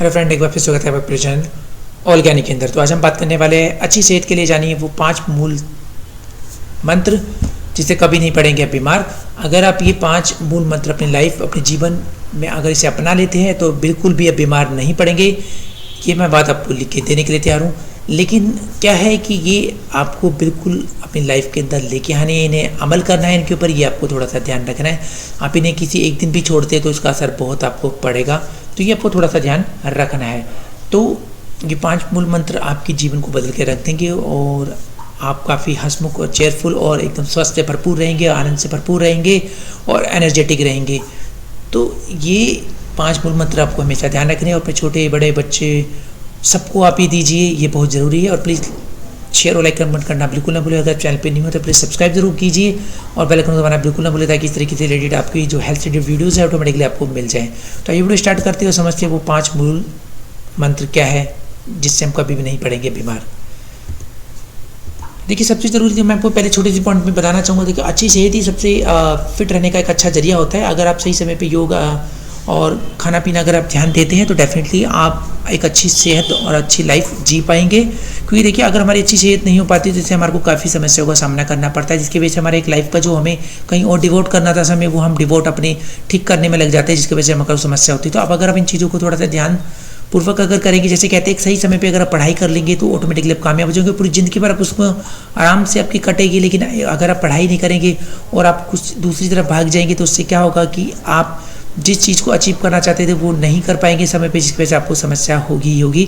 Hello friend, एक बार फिर स्वागत है आपका चैनल ऑर्गेनिक के अंदर। तो आज हम बात करने वाले हैं अच्छी सेहत के लिए जानिए वो 5 मूल मंत्र जिसे कभी नहीं पड़ेंगे आप बीमार। अगर आप ये 5 मूल मंत्र अपनी लाइफ अपने जीवन में अगर इसे अपना लेते हैं तो बिल्कुल भी आप बीमार नहीं पड़ेंगे। ये मैं बात आपको लिख के देने के लिए तैयार हूँ। लेकिन क्या है कि ये आपको बिल्कुल अपनी लाइफ के अंदर लेके आने हैं, इन्हें अमल करना है, इनके ऊपर ये आपको थोड़ा सा ध्यान रखना है। आप इन्हें किसी एक दिन भी छोड़ते हैं तो इसका असर बहुत आपको पड़ेगा, तो ये आपको थोड़ा सा ध्यान रखना है। तो ये 5 मूल मंत्र आपके जीवन को बदल के रख देंगे और आप काफ़ी हंसमुख और चेयरफुल और एकदम स्वस्थ से भरपूर रहेंगे, आनंद से भरपूर रहेंगे और एनर्जेटिक रहेंगे। तो ये 5 मूल मंत्र आपको हमेशा ध्यान रखने हैं और अपने छोटे बड़े बच्चे सबको आप ही दीजिए, ये बहुत ज़रूरी है। और प्लीज़ शेयर और लाइक कमेंट करना बिल्कुल ना भूलें। अगर चैनल पे नहीं हो तो प्लीज़ सब्सक्राइब जरूर कीजिए और बेल आइकन दबाना बिल्कुल ना भूलें ताकि इस तरीके से रिलेटेड आपकी जो हेल्थ से रिलेटेड वीडियोज़ है ऑटोमेटिकली आपको मिल जाए। तो ये वीडियो स्टार्ट करते हो, समझते हैं वो 5 मूल मंत्र क्या है जिससे हम कभी भी नहीं पड़ेंगे बीमार। देखिए, सबसे ज़रूरी थी मैं आपको पहले छोटे से पॉइंट में बताना चाहूँगा। देखिए, अच्छी सेहत ही सबसे फिट रहने का एक अच्छा जरिया होता है। अगर आप सही समय पे योगा और खाना पीना अगर आप ध्यान देते हैं तो डेफिनेटली आप एक अच्छी सेहत और अच्छी लाइफ जी पाएंगे। क्योंकि देखिए, अगर हमारी अच्छी सेहत नहीं हो पाती तो इससे हमारे को काफ़ी समस्याओं का सामना करना पड़ता है, जिसकी वजह से हमारे एक लाइफ का जो हमें कहीं और डिवोट करना था समय, वो हम डिवोट अपने ठीक करने में लग जाते हैं, जिसकी वजह से हमारे समस्या होती है। तो अब अगर आप इन चीज़ों को थोड़ा सा ध्यान पूर्वक अगर करेंगे, जैसे कहते हैं एक सही समय पे अगर आप पढ़ाई कर लेंगे तो ऑटोमेटिकली आप कामयाब हो जाएंगे। पूरी ज़िंदगी भर आप उसको आराम से आपकी कटेगी। लेकिन अगर आप पढ़ाई नहीं करेंगे और आप कुछ दूसरी तरफ भाग जाएंगे तो उससे क्या होगा कि आप जिस चीज़ को अचीव करना चाहते थे वो नहीं कर पाएंगे समय पे, जिसकी वजह से आपको समस्या होगी ही होगी।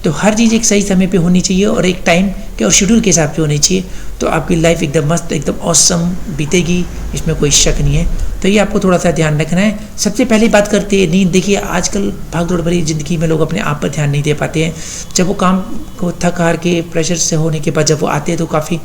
तो हर चीज़ एक सही समय पे होनी चाहिए और एक टाइम के और शेड्यूल के हिसाब से होनी चाहिए, तो आपकी लाइफ एकदम मस्त एकदम ऑसम बीतेगी, इसमें कोई शक नहीं है। तो ये आपको थोड़ा सा ध्यान रखना है। सबसे पहले बात करते हैं नींद। देखिए, आजकल भागदौड़ भरी ज़िंदगी में लोग अपने आप पर ध्यान नहीं दे पाते हैं। जब वो काम को थक हार के प्रेशर से होने के बाद जब वो आते हैं तो काफ़ी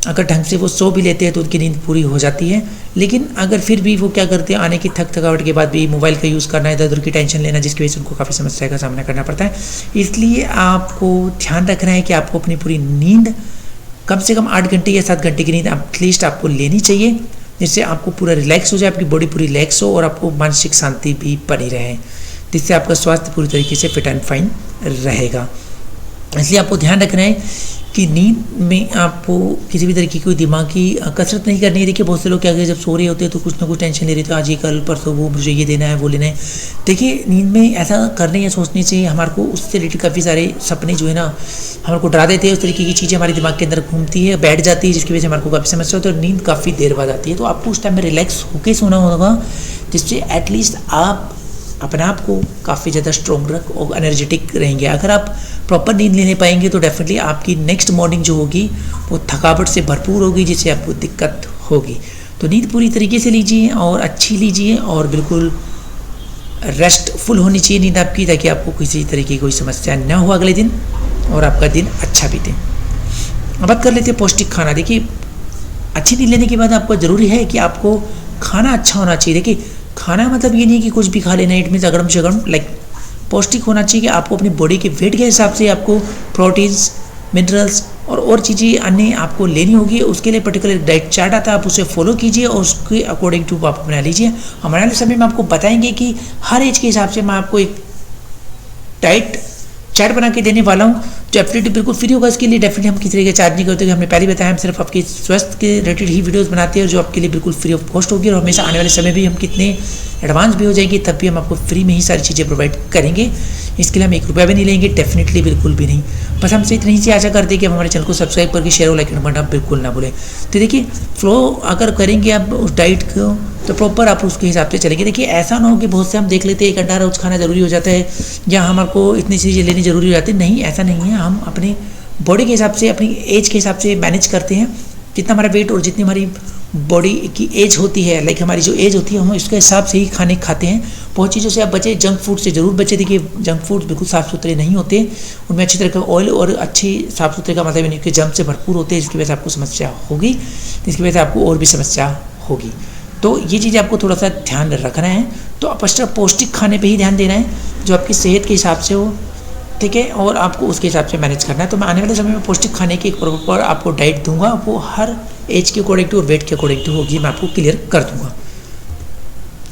अगर ढंग से वो सो भी लेते हैं तो उनकी नींद पूरी हो जाती है। लेकिन अगर फिर भी वो क्या करते हैं, आने की थकावट के बाद भी मोबाइल का यूज़ करना, इधर उधर की टेंशन लेना, जिसकी वजह से उनको काफ़ी समस्या का सामना करना पड़ता है। इसलिए आपको ध्यान रखना है कि आपको अपनी पूरी नींद कम से कम 8 घंटे या 7 घंटे की नींद एटलीस्ट आपको लेनी चाहिए, जिससे आपको पूरा रिलैक्स हो जाए, आपकी बॉडी पूरी रिलैक्स हो और आपको मानसिक शांति भी बनी रहे, जिससे आपका स्वास्थ्य पूरी तरीके से फिट एंड फाइन रहेगा। इसलिए आपको ध्यान रखना है कि नींद में आपको किसी भी तरीके की कोई दिमागी कसरत नहीं करनी है। देखिए, बहुत से लोग क्या करते हैं, जब सो रहे होते हैं तो कुछ ना कुछ टेंशन ले रहे थे, आज ये कल परसों वो, मुझे ये देना है वो लेना है। देखिए, नींद में ऐसा करने या सोचने से हमारे को उससे रिलेटेड काफ़ी सारे सपने जो है ना हमारे को डरा देते हैं। उस तरीके की चीज़ें हमारे दिमाग के अंदर घूमती है, बैठ जाती है, जिसकी वजह से हमारे को काफ़ी समस्या होती है और नींद काफ़ी देर बाद आती है। तो आपको उस टाइम में रिलैक्स होकर सोना होगा, जिससे एटलीस्ट आप अपने आप को काफ़ी ज़्यादा स्ट्रॉन्ग रख और एनर्जेटिक रहेंगे। अगर आप प्रॉपर नींद लेने पाएंगे तो डेफिनेटली आपकी नेक्स्ट मॉर्निंग जो होगी वो थकावट से भरपूर होगी, जिससे आपको दिक्कत होगी। तो नींद पूरी तरीके से लीजिए और अच्छी लीजिए और बिल्कुल रेस्टफुल होनी चाहिए नींद आपकी, ताकि आपको किसी तरीके की कोई समस्या न हो अगले दिन और आपका दिन अच्छा बीते। अब बात कर लेते हैं पौष्टिक खाना। देखिए, अच्छी नींद लेने के बाद आपको ज़रूरी है कि आपको खाना अच्छा होना चाहिए। देखिए, खाना मतलब ये नहीं कि कुछ भी खा लेना, इट मीन्स अगड़म शगड़म, लाइक पौष्टिक होना चाहिए कि आपको अपनी बॉडी के वेट के हिसाब से आपको प्रोटीन्स, मिनरल्स और चीज़ें अन्य आपको लेनी होगी। उसके लिए पर्टिकुलर डाइट चार्ट आता है, आप उसे फॉलो कीजिए और उसके अकॉर्डिंग टू आप बना लीजिए। हमारे वाले समय में आपको बताएंगे कि हर एज के हिसाब से मैं आपको एक डाइट चार्ट बना के देने वाला हूँ, जो एब्सोल्युटली बिल्कुल फ्री होगा। इसके लिए डेफिनेटली हम किसी तरह के चार्ज नहीं करते। हमने पहले बताया, हम सिर्फ आपके स्वास्थ्य के रिलेटेड ही वीडियोस बनाते हैं जो आपके लिए बिल्कुल फ्री ऑफ कॉस्ट होगी। और हमेशा आने वाले समय भी हम कितने एडवांस भी हो जाएंगे तब भी हम आपको फ्री में ही सारी चीज़ें प्रोवाइड करेंगे। इसके लिए हम 1 रुपया भी नहीं लेंगे, डेफिनेटली बिल्कुल भी नहीं। बस हमसे इतनी सी आशा करते हैं कि आप हमारे चैनल को सब्सक्राइब करके शेयर और लाइक करना बिल्कुल ना भूलें। तो देखिए, फ्लो अगर करेंगे आप उस डाइट को तो प्रॉपर आप उसके हिसाब से चलेंगे। देखिए, ऐसा ना हो कि बहुत से हम देख लेते हैं 1 घंटा रोज खाना जरूरी हो जाता है या हमारे को इतनी चीज़ें लेनी जरूरी हो जाती है। नहीं, ऐसा नहीं है। हम अपने बॉडी के हिसाब से, अपनी एज के हिसाब से मैनेज करते हैं। जितना हमारा वेट और जितनी हमारी बॉडी की एज होती है, लाइक हमारी जो एज होती है, हम उसके हिसाब से ही खाने खाते हैं। बहुत चीज़ों से आप बचे, जंक फूड से ज़रूर बचे। देखिए, जंक फूड बिल्कुल साफ़ सुथरे नहीं होते, उनमें अच्छी तरह का ऑयल और अच्छी साफ़ सुथरे का मतलब नहीं कि जंक से भरपूर होते हैं, जिसकी वजह से आपको समस्या होगी, जिसकी वजह से आपको और भी समस्या होगी। तो ये चीज़ें आपको थोड़ा सा ध्यान रखना है। तो आप पौष्टिक खाने पे ही ध्यान देना है जो आपकी सेहत के हिसाब से हो, ठीक है, और आपको उसके हिसाब से मैनेज करना है। तो मैं आने वाले समय में पौष्टिक खाने की एक प्रॉपर आपको डाइट दूंगा, वो हर एज के अकॉर्डिंग टू और वेट के अकॉर्डिंग टू होगी, मैं आपको क्लियर कर दूंगा।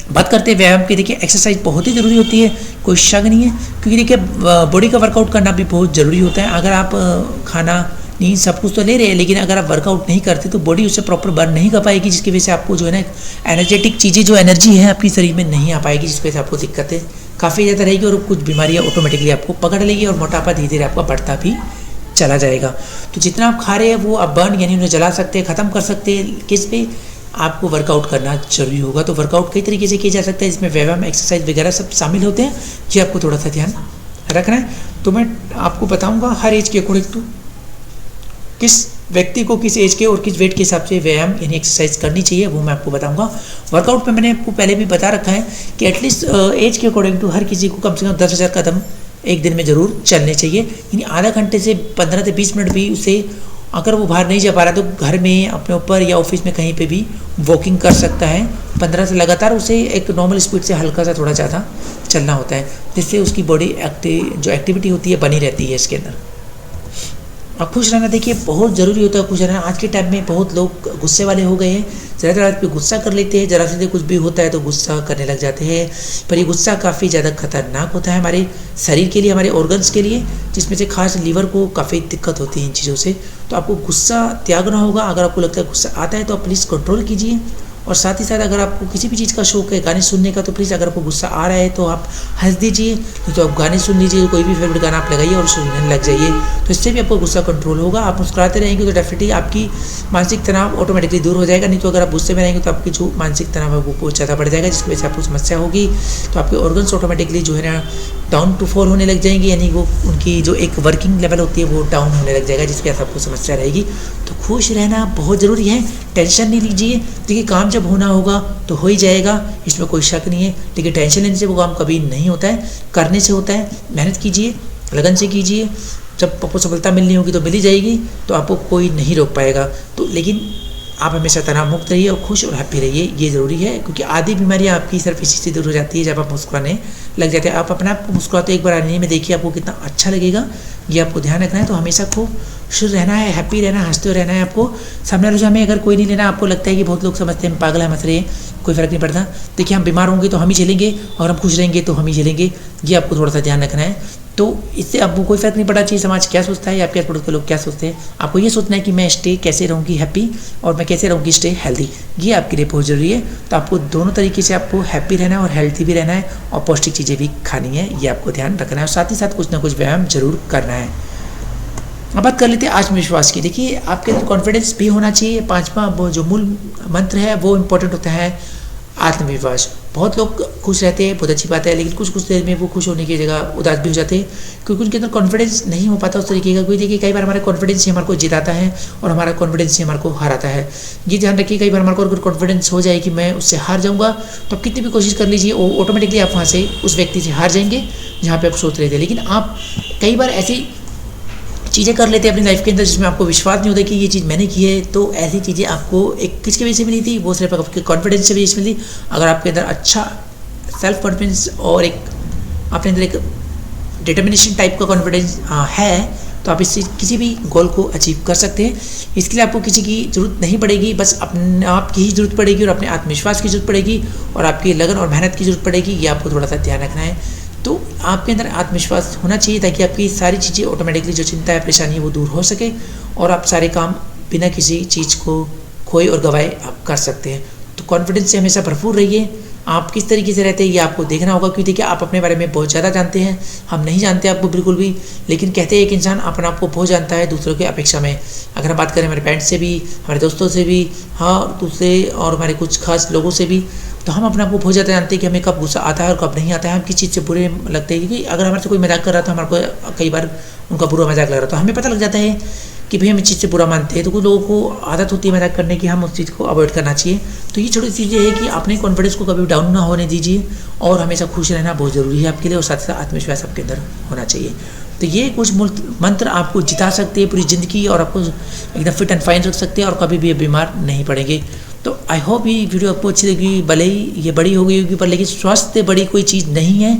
बात करते हैं व्यायाम की। देखिए एक्सरसाइज बहुत ही ज़रूरी होती है, कोई शक नहीं है, क्योंकि देखिए बॉडी का वर्कआउट करना भी बहुत ज़रूरी होता है। अगर आप खाना नहीं सब कुछ तो ले रहे हैं, लेकिन अगर आप वर्कआउट नहीं करते तो बॉडी उससे प्रॉपर बर्न नहीं कर पाएगी, जिसकी वजह से आपको जो है ना एनर्जेटिक चीज़ें, जो एनर्जी है आपकी शरीर में नहीं आ पाएगी, जिसकी वजह से आपको दिक्कतें काफ़ी ज़्यादा रहेगी और कुछ बीमारियाँ ऑटोमेटिकली आपको पकड़ लेगी और मोटापा धीरे धीरे आपका बढ़ता भी चला जाएगा। तो जितना आप खा रहे हैं वो आप बर्न यानी उन्हें जला सकते हैं, ख़त्म कर सकते हैं। किस पे? आपको वर्कआउट करना जरूरी होगा। तो वर्कआउट कई तरीके से किया जा सकता है, इसमें व्यायाम एक्सरसाइज वगैरह सब शामिल होते हैं, ये आपको थोड़ा सा ध्यान रखना है। तो मैं आपको बताऊंगा हर एज के अकॉर्डिंग टू किस व्यक्ति को किस एज के और किस वेट के हिसाब से व्यायाम यानी एक्सरसाइज करनी चाहिए, वो मैं आपको बताऊंगा। वर्कआउट में मैंने आपको पहले भी बता रखा है कि एटलीस्ट एज के अकॉर्डिंग टू हर किसी को कम से कम 10,000 कदम एक दिन में ज़रूर चलने चाहिए, यानी आधा घंटे से 15 से 20 मिनट भी उसे, अगर वो बाहर नहीं जा पा रहा तो घर में अपने ऊपर या ऑफिस में कहीं पे भी वॉकिंग कर सकता है। 15 से लगातार उसे एक नॉर्मल स्पीड से हल्का सा थोड़ा ज़्यादा चलना होता है, जिससे उसकी बॉडी जो एक्टिविटी होती है बनी रहती है इसके अंदर। और खुश रहना देखिए बहुत ज़रूरी होता है। खुश रहना आज के टाइम में बहुत लोग गुस्से वाले हो गए हैं, ज़रा पे गुस्सा कर लेते हैं, ज़रा से कुछ भी होता है तो गुस्सा करने लग जाते हैं। पर ये गुस्सा काफ़ी ज़्यादा खतरनाक होता है हमारे शरीर के लिए, हमारे ऑर्गन्स के लिए, जिसमें से खास लीवर को काफ़ी दिक्कत होती है इन चीज़ों से। तो आपको गुस्सा त्यागना होगा। अगर आपको लगता है गुस्सा आता है तो आप प्लीज़ कंट्रोल कीजिए। और साथ ही साथ अगर आपको किसी भी चीज़ का शौक है गाने सुनने का, तो प्लीज़ अगर आपको गुस्सा आ रहा है तो आप हंस दीजिए, नहीं तो आप गाने सुन लीजिए, कोई भी फेवरेट गाना आप लगाइए और सुनने लग जाइए। तो इससे भी आपको गुस्सा कंट्रोल होगा। आप मुस्कुराते रहेंगे तो डेफिनेटली आपकी मानसिक तनाव ऑटोमेटिकली दूर हो जाएगा। नहीं तो अगर आप गुस्से में रहेंगे तो आपकी जो मानसिक तनाव है वो बहुत ज़्यादा बढ़ जाएगा, जिसकी वजह से आपको समस्या होगी। तो आपके ऑर्गन्स ऑटोमेटिकली जो है ना डाउन टू फॉल होने लग जाएंगे, यानी वो उनकी जो एक वर्किंग लेवल होती है वो डाउन होने लग जाएगा, जिसकी वजह से आपको समस्या रहेगी। तो खुश रहना बहुत ज़रूरी है, टेंशन नहीं लीजिए। देखिए काम जब होना होगा तो हो ही जाएगा, इसमें कोई शक नहीं है, लेकिन टेंशन लेने से वो काम कभी नहीं होता है, करने से होता है। मेहनत कीजिए, लगन से कीजिए, जब आपको सफलता मिलनी होगी तो मिली जाएगी, तो आपको कोई नहीं रोक पाएगा। तो लेकिन आप हमेशा तनाव मुक्त रहिए और खुश और हैप्पी रहिए, ये ज़रूरी है, क्योंकि आधी बीमारियाँ आपकी सिर्फ इसी से दूर हो जाती है जब आप मुस्कुराने लग जाते हैं। आप अपने आप को मुस्कुराते एक बार आईने में देखिए, आपको कितना अच्छा लगेगा, ये आपको ध्यान रखना है। तो हमेशा खूब खुश रहना है, हैप्पी रहना है, हंसते रहना है आपको। सामने वाले हमें अगर कोई नहीं लेना, आपको लगता है कि बहुत लोग समझते हैं पागल है, हंस रहे हैं, कोई फ़र्क नहीं पड़ता। देखिए हम बीमार होंगे तो हम ही झेलेंगे और हम खुश रहेंगे तो हम ही झेलेंगे, ये आपको थोड़ा सा ध्यान रखना है। तो इससे आपको कोई फ़र्क नहीं पड़ना चाहिए समाज क्या सोचता है या आपके आस-पड़ोस के लोग क्या सोचते हैं। आपको ये सोचना है कि मैं स्टे कैसे रहूँगी हैप्पी और मैं कैसे रहूँगी स्टे हेल्दी, ये आपके लिए बहुत ज़रूरी है। तो आपको दोनों तरीके से आपको हैप्पी रहना है और हेल्थी भी रहना है और पौष्टिक चीज़ें भी खानी है, ये आपको ध्यान रखना है। और साथ ही साथ कुछ ना कुछ व्यायाम जरूर करना है। अब बात कर लेते हैं आत्मविश्वास की। देखिए आपके अंदर कॉन्फिडेंस भी होना चाहिए। 5वां जो मूल मंत्र है वो इम्पोर्टेंट होता है आत्मविश्वास। बहुत लोग खुश रहते हैं, बहुत अच्छी बात है, लेकिन कुछ देर में वो खुश होने की जगह उदास भी हो जाते हैं, क्योंकि उनके अंदर कॉन्फिडेंस नहीं हो पाता उस तरीके का। कोई देखिए कई बार हमारा कॉन्फिडेंस ही हमारे को जिताता है और हमारा कॉन्फिडेंस ही हमारे को हराता है। ये ध्यान रखिए, कई बार हमारे को अगर कॉन्फिडेंस हो जाए कि मैं उससे हार जाऊँगा, तो आप कितनी भी कोशिश कर लीजिए ऑटोमेटिकली आप वहाँ से उस व्यक्ति से हार जाएंगे जहाँ पर आप सोच रहे थे। लेकिन आप कई बार ऐसी चीज़ें कर लेते हैं अपनी लाइफ के अंदर जिसमें आपको विश्वास नहीं होता कि ये चीज़ मैंने की है। तो ऐसी चीज़ें आपको एक किसकी वजह से मिली थी, वो सिर्फ आपके कॉन्फिडेंस से वजह से मिली। अगर आपके अंदर अच्छा सेल्फ कॉन्फिडेंस और एक अपने अंदर एक डिटर्मिनेशन टाइप का कॉन्फिडेंस है, तो आप इससे किसी भी गोल को अचीव कर सकते हैं। इसके लिए आपको किसी की ज़रूरत नहीं पड़ेगी, बस अपने आप की ही ज़रूरत पड़ेगी और अपने आत्मविश्वास की ज़रूरत पड़ेगी और आपकी लगन और मेहनत की ज़रूरत पड़ेगी। ये आपको थोड़ा सा ध्यान रखना है। तो आपके अंदर आत्मविश्वास होना चाहिए ताकि आपकी सारी चीज़ें ऑटोमेटिकली जो चिंता है परेशानी है वो दूर हो सके और आप सारे काम बिना किसी चीज़ को खोए और गवाए आप कर सकते हैं। तो कॉन्फिडेंस से हमेशा भरपूर रहिए। आप किस तरीके से रहते हैं ये आपको देखना होगा, क्योंकि देखिए आप अपने बारे में बहुत ज़्यादा जानते हैं, हम नहीं जानते आपको बिल्कुल भी। लेकिन कहते हैं एक इंसान अपने आप को बहुत जानता है दूसरों की अपेक्षा में। अगर हम बात करें हमारे पेरेंट्स से भी, हमारे दोस्तों से भी, हाँ दूसरे और हमारे कुछ खास लोगों से भी, तो हम अपने आप को बहुत ज़्यादा जानते हैं कि हमें कब गुस्सा आता है और कब नहीं आता है, हम किस चीज़ से बुरे लगते हैं। क्योंकि अगर हमारे से कोई मजाक कर रहा था, हमारे को कई बार उनका बुरा मजाक लग रहा था, तो हमें पता लग जाता है कि भाई हम इस चीज़ से बुरा मानते हैं। तो कुछ लोगों को आदत होती है मजाक करने की, हम उस चीज़ को अवॉइड करना चाहिए। तो ये छोटी चीज़ें है कि अपने कॉन्फिडेंस को कभी डाउन ना होने दीजिए और हमेशा खुश रहना बहुत ज़रूरी है आपके लिए, और साथ ही साथ आत्मविश्वास आपके अंदर होना चाहिए। तो ये कुछ मूल मंत्र आपको जिता सकते हैं पूरी ज़िंदगी और आपको एकदम फिट एंड फाइन रख सकते हैं और कभी भी बीमार नहीं पड़ेंगे। तो आई होप ये वीडियो आपको अच्छी लगी। भले ही ये बड़ी हो गई होगी पर लेकिन स्वास्थ्य बड़ी कोई चीज़ नहीं है,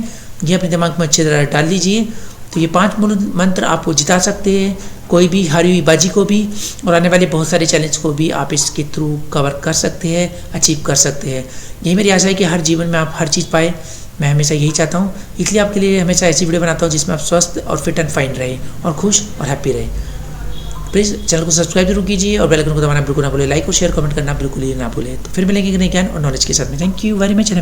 ये अपने दिमाग में अच्छी तरह डाल लीजिए। तो ये 5 मूल मंत्र आपको जिता सकते हैं कोई भी हारी हुई बाजी को भी और आने वाले बहुत सारे चैलेंज को भी आप इसके थ्रू कवर कर सकते हैं, अचीव कर सकते हैं। यही मेरी आशा है कि हर जीवन में आप हर चीज़ पाए। मैं हमेशा यही चाहता हूँ, इसलिए आपके लिए हमेशा ऐसी वीडियो बनाता हूँ जिसमें आप स्वस्थ और फिट एंड फाइन रहे और खुश और हैप्पी रहे। प्लीज़ चैनल को सब्सक्राइब जरूर कीजिए और बेल आइकन को दबाना बिल्कुल ना भूलें। लाइक और शेयर कमेंट करना बिल्कुल ही ना भूलें। तो फिर मिलेंगे नए ज्ञान और नॉलेज के साथ में। Thank you very much.